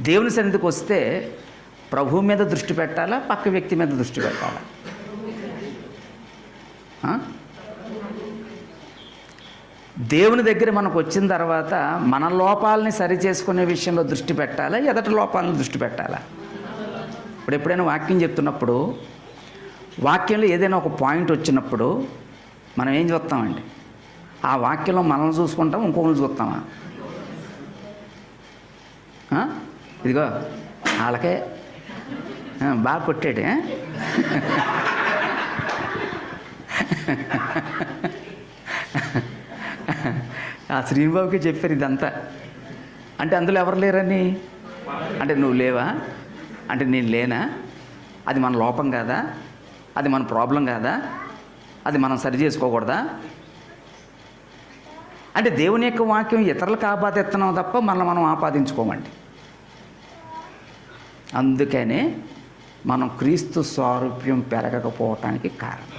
దేవుని సన్నిధికి వస్తే ప్రభువు మీద దృష్టి పెట్టాలా, పక్క వ్యక్తి మీద దృష్టి పెట్టాలా? దేవుని దగ్గర మనకు వచ్చిన తర్వాత మన లోపాలని సరి చేసుకునే విషయంలో దృష్టి పెట్టాలా, ఎదటి లోపాలను దృష్టి పెట్టాలా? ఇప్పుడు ఎప్పుడైనా వాక్యం చెప్తున్నప్పుడు వాక్యంలో ఏదైనా ఒక పాయింట్ వచ్చినప్పుడు మనం ఏం చూస్తామండి? ఆ వాక్యంలో మనల్ని చూసుకుంటాం, ఇంకొకరిని చూస్తామా? ఇదిగో వాళ్ళకే బాగా కొట్టాడు. ఆ శ్రీనిబాబుకి చెప్పారు ఇదంతా. అంటే అందులో ఎవరు లేరని? అంటే నువ్వు లేవా? అంటే నేను లేనా? అది మన లోపం కాదా? అది మన ప్రాబ్లం కాదా? అది మనం సరి చేసుకోకూడదా? అంటే దేవుని యొక్క వాక్యం ఇతరులకు ఆపాదిస్తున్నాం తప్ప మనం ఆపాదించుకోమండి. అందుకనే మనం క్రీస్తు స్వారూప్యం పెరగకపోవటానికి కారణం.